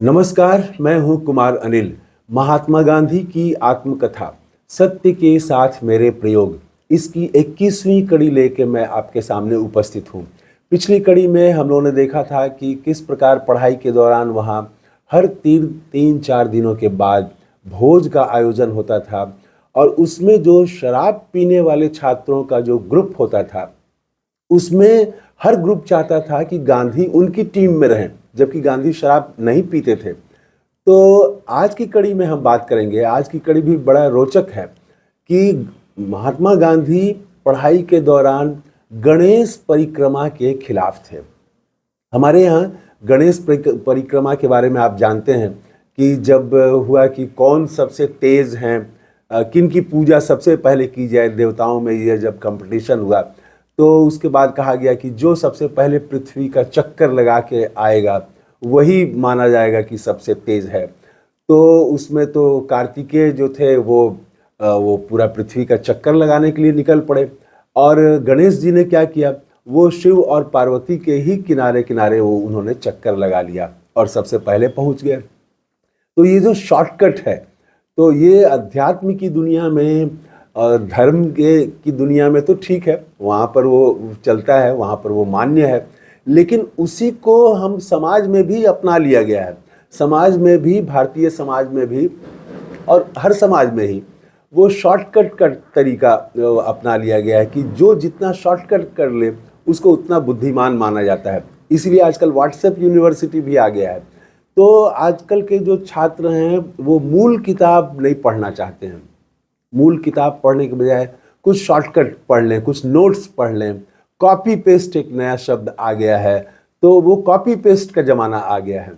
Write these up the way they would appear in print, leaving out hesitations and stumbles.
नमस्कार, मैं हूं कुमार अनिल। महात्मा गांधी की आत्मकथा सत्य के साथ मेरे प्रयोग, इसकी 21वीं कड़ी लेके मैं आपके सामने उपस्थित हूं। पिछली कड़ी में हम लोगों ने देखा था कि किस प्रकार पढ़ाई के दौरान वहां हर तीन चार दिनों के बाद भोज का आयोजन होता था और उसमें जो शराब पीने वाले छात्रों का जो ग्रुप होता था, उसमें हर ग्रुप चाहता था कि गांधी उनकी टीम में रहें, जबकि गांधी शराब नहीं पीते थे। तो आज की कड़ी में हम बात करेंगे, आज की कड़ी भी बड़ा रोचक है कि महात्मा गांधी पढ़ाई के दौरान गणेश परिक्रमा के खिलाफ थे। हमारे यहाँ गणेश परिक्रमा के बारे में आप जानते हैं कि जब हुआ कि कौन सबसे तेज हैं, किन की पूजा सबसे पहले की जाए, देवताओं में ये जब कंपटीशन हुआ तो उसके बाद कहा गया कि जो सबसे पहले पृथ्वी का चक्कर लगा के आएगा वही माना जाएगा कि सबसे तेज है। तो उसमें तो कार्तिकेय जो थे वो पूरा पृथ्वी का चक्कर लगाने के लिए निकल पड़े और गणेश जी ने क्या किया, वो शिव और पार्वती के ही किनारे किनारे वो उन्होंने चक्कर लगा लिया और सबसे पहले पहुंच गए। तो ये जो शॉर्टकट है, तो ये अध्यात्म की दुनिया में और धर्म के की दुनिया में तो ठीक है, वहाँ पर वो चलता है, वहाँ पर वो मान्य है, लेकिन उसी को हम समाज में भी अपना लिया गया है। समाज में भी, भारतीय समाज में भी और हर समाज में ही वो शॉर्टकट का तरीका अपना लिया गया है कि जो जितना शॉर्टकट कर ले उसको उतना बुद्धिमान माना जाता है। इसीलिए आजकल व्हाट्सएप यूनिवर्सिटी भी आ गया है। तो आजकल के जो छात्र हैं वो मूल किताब नहीं पढ़ना चाहते हैं। मूल किताब पढ़ने के बजाय कुछ शॉर्टकट पढ़ लें, कुछ नोट्स पढ़ लें। कॉपी पेस्ट एक नया शब्द आ गया है, तो वो कॉपी पेस्ट का ज़माना आ गया है।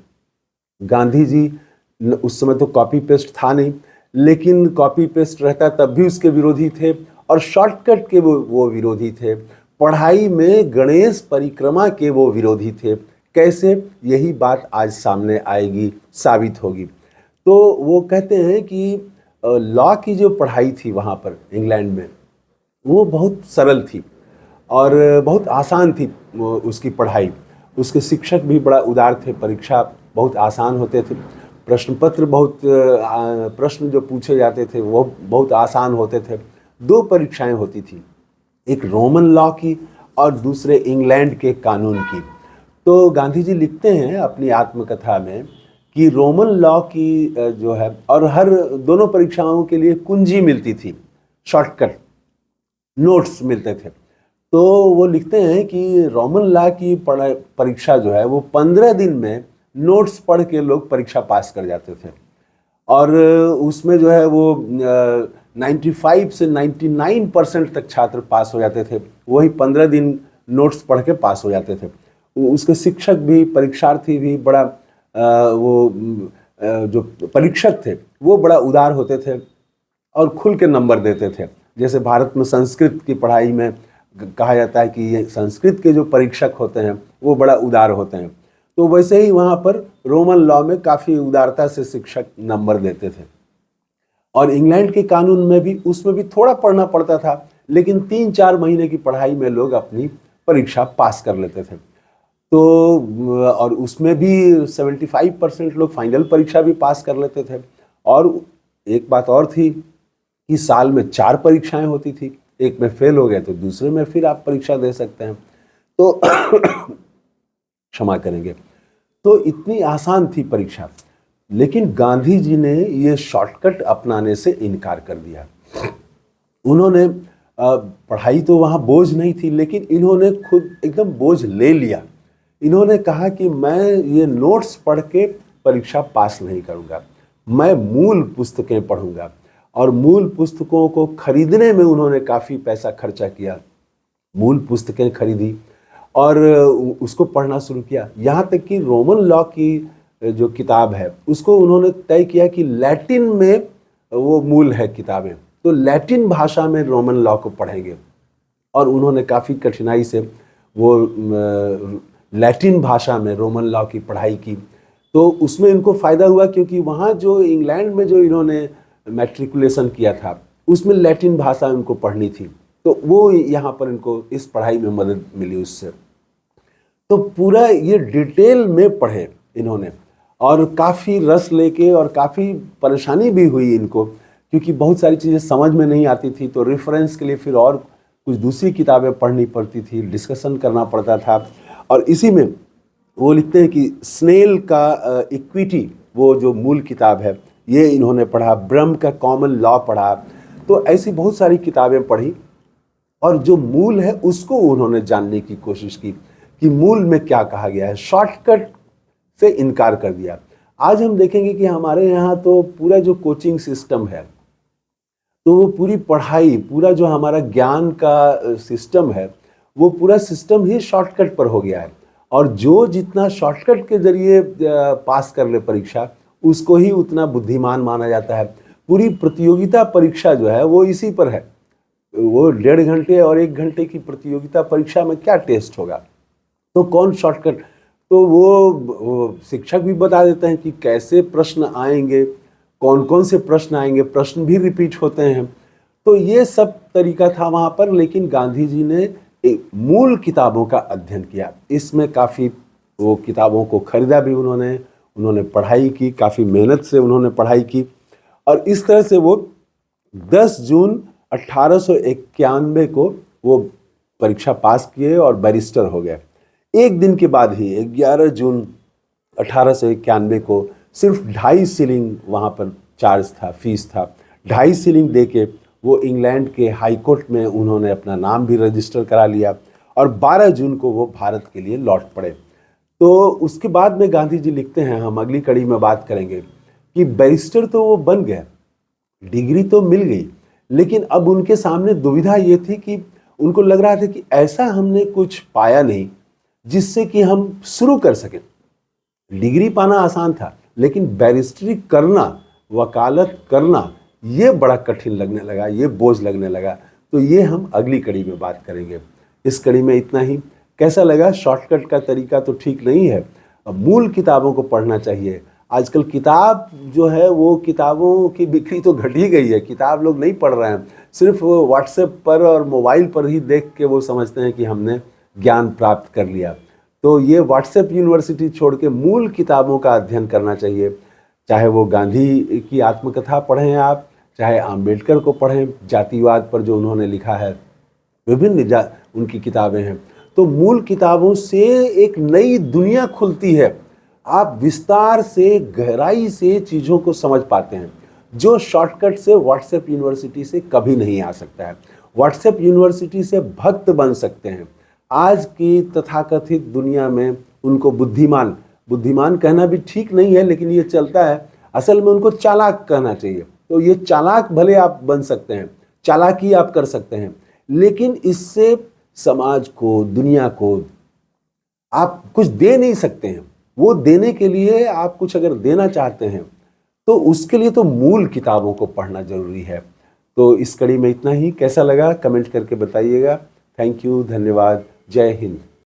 गांधी जी उस समय तो कॉपी पेस्ट था नहीं, लेकिन कॉपी पेस्ट रहता तब भी उसके विरोधी थे और शॉर्टकट के वो विरोधी थे। पढ़ाई में गणेश परिक्रमा के वो विरोधी थे। कैसे, यही बात आज सामने आएगी, साबित होगी। तो वो कहते हैं कि लॉ की जो पढ़ाई थी वहाँ पर इंग्लैंड में, वो बहुत सरल थी और बहुत आसान थी उसकी पढ़ाई। उसके शिक्षक भी बड़ा उदार थे, परीक्षा बहुत आसान होते थे, प्रश्न पत्र प्रश्न जो पूछे जाते थे वो बहुत आसान होते थे। दो परीक्षाएं होती थी, एक रोमन लॉ की और दूसरे इंग्लैंड के कानून की। तो गांधी जी लिखते हैं अपनी आत्मकथा में कि रोमन लॉ की जो है, और हर दोनों परीक्षाओं के लिए कुंजी मिलती थी, शॉर्टकट नोट्स मिलते थे। तो वो लिखते हैं कि रोमन लॉ की परीक्षा जो है वो 15 दिन में नोट्स पढ़ के लोग परीक्षा पास कर जाते थे और उसमें जो है वो 95 से 99% तक छात्र पास हो जाते थे, वही 15 दिन नोट्स पढ़ के पास हो जाते थे। उसके शिक्षक भी, परीक्षार्थी भी बड़ा जो परीक्षक थे वो बड़ा उदार होते थे और खुल के नंबर देते थे। जैसे भारत में संस्कृत की पढ़ाई में कहा जाता है कि ये संस्कृत के जो परीक्षक होते हैं वो बड़ा उदार होते हैं, तो वैसे ही वहाँ पर रोमन लॉ में काफ़ी उदारता से शिक्षक नंबर देते थे। और इंग्लैंड के कानून में भी, उसमें भी थोड़ा पढ़ना पड़ता था, लेकिन 3-4 महीने की पढ़ाई में लोग अपनी परीक्षा पास कर लेते थे। तो और उसमें भी 75% लोग फाइनल परीक्षा भी पास कर लेते थे। और एक बात और थी कि साल में 4 परीक्षाएं होती थी, एक में फेल हो गए तो दूसरे में फिर आप परीक्षा दे सकते हैं। तो क्षमा करेंगे। तो इतनी आसान थी परीक्षा, लेकिन गांधी जी ने ये शॉर्टकट अपनाने से इनकार कर दिया। उन्होंने पढ़ाई तो वहाँ बोझ नहीं थी, लेकिन इन्होंने खुद एकदम बोझ ले लिया। इन्होंने कहा कि मैं ये नोट्स पढ़ के परीक्षा पास नहीं करूँगा, मैं मूल पुस्तकें पढ़ूंगा। और मूल पुस्तकों को खरीदने में उन्होंने काफ़ी पैसा खर्चा किया, मूल पुस्तकें खरीदी और उसको पढ़ना शुरू किया। यहाँ तक कि रोमन लॉ की जो किताब है उसको उन्होंने तय किया कि लैटिन में वो मूल है किताबें, तो लैटिन भाषा में रोमन लॉ को पढ़ेंगे। और उन्होंने काफ़ी कठिनाई से वो लैटिन भाषा में रोमन लॉ की पढ़ाई की। तो उसमें इनको फ़ायदा हुआ, क्योंकि वहाँ जो इंग्लैंड में जो इन्होंने मैट्रिकुलेशन किया था उसमें लैटिन भाषा उनको पढ़नी थी, तो वो यहाँ पर इनको इस पढ़ाई में मदद मिली उससे। तो पूरा ये डिटेल में पढ़े इन्होंने और काफ़ी रस लेके और काफ़ी परेशानी भी हुई इनको, क्योंकि बहुत सारी चीज़ें समझ में नहीं आती थी, तो रेफरेंस के लिए फिर और कुछ दूसरी किताबें पढ़नी पड़ती थी, डिस्कशन करना पड़ता था। और इसी में वो लिखते हैं कि स्नेल का इक्विटी, वो जो मूल किताब है, ये इन्होंने पढ़ा, ब्रह्म का कॉमन लॉ पढ़ा। तो ऐसी बहुत सारी किताबें पढ़ी और जो मूल है उसको उन्होंने जानने की कोशिश की कि मूल में क्या कहा गया है। शॉर्टकट से इनकार कर दिया। आज हम देखेंगे कि हमारे यहाँ तो पूरा जो कोचिंग सिस्टम है, तो वो पूरी पढ़ाई, पूरा जो हमारा ज्ञान का सिस्टम है, वो पूरा सिस्टम ही शॉर्टकट पर हो गया है। और जो जितना शॉर्टकट के जरिए पास कर ले परीक्षा, उसको ही उतना बुद्धिमान माना जाता है। पूरी प्रतियोगिता परीक्षा जो है वो इसी पर है। वो 1.5 घंटे और 1 घंटे की प्रतियोगिता परीक्षा में क्या टेस्ट होगा? तो कौन शॉर्टकट? तो वो शिक्षक भी बता देते हैं कि कैसे प्रश्न आएंगे, कौन कौन से प्रश्न आएंगे, प्रश्न भी रिपीट होते हैं। तो ये सब तरीका था वहाँ पर, लेकिन गांधी जी ने एक मूल किताबों का अध्ययन किया। इसमें काफ़ी वो किताबों को खरीदा भी उन्होंने पढ़ाई की, काफ़ी मेहनत से उन्होंने पढ़ाई की। और इस तरह से वो 10 जून 1891 को वो परीक्षा पास किए और बैरिस्टर हो गए। एक दिन के बाद ही 11 जून 1891 को सिर्फ 2.5 शिलिंग वहाँ पर चार्ज था, फीस था। 2.5 शिलिंग दे के वो इंग्लैंड के हाई कोर्ट में उन्होंने अपना नाम भी रजिस्टर करा लिया और 12 जून को वो भारत के लिए लौट पड़े। तो उसके बाद में गांधी जी लिखते हैं, हम अगली कड़ी में बात करेंगे, कि बैरिस्टर तो वो बन गए, डिग्री तो मिल गई, लेकिन अब उनके सामने दुविधा ये थी कि उनको लग रहा था कि ऐसा हमने कुछ पाया नहीं जिससे कि हम शुरू कर सकें। डिग्री पाना आसान था, लेकिन बैरिस्ट्री करना, वकालत करना, ये बड़ा कठिन लगने लगा, ये बोझ लगने लगा। तो ये हम अगली कड़ी में बात करेंगे। इस कड़ी में इतना ही। कैसा लगा? शॉर्टकट का तरीका तो ठीक नहीं है, अब मूल किताबों को पढ़ना चाहिए। आजकल किताब जो है वो किताबों की बिक्री तो घट ही गई है, किताब लोग नहीं पढ़ रहे हैं, सिर्फ व्हाट्सएप पर और मोबाइल पर ही देख के वो समझते हैं कि हमने ज्ञान प्राप्त कर लिया। तो ये व्हाट्सएप यूनिवर्सिटी छोड़ के मूल किताबों का अध्ययन करना चाहिए। चाहे वो गांधी की आत्मकथा पढ़ें आप, चाहे आम्बेडकर को पढ़ें, जातिवाद पर जो उन्होंने लिखा है, विभिन्न उनकी किताबें हैं। तो मूल किताबों से एक नई दुनिया खुलती है, आप विस्तार से, गहराई से चीज़ों को समझ पाते हैं, जो शॉर्टकट से व्हाट्सएप यूनिवर्सिटी से कभी नहीं आ सकता है। व्हाट्सएप यूनिवर्सिटी से भक्त बन सकते हैं। आज की तथाकथित दुनिया में उनको बुद्धिमान कहना भी ठीक नहीं है, लेकिन ये चलता है, असल में उनको चालाक कहना चाहिए। तो ये चालाक भले आप बन सकते हैं, चालाकी आप कर सकते हैं, लेकिन इससे समाज को, दुनिया को आप कुछ दे नहीं सकते हैं। वो देने के लिए आप कुछ अगर देना चाहते हैं तो उसके लिए तो मूल किताबों को पढ़ना जरूरी है। तो इस कड़ी में इतना ही। कैसा लगा कमेंट करके बताइएगा। थैंक यू, धन्यवाद, जय हिंद।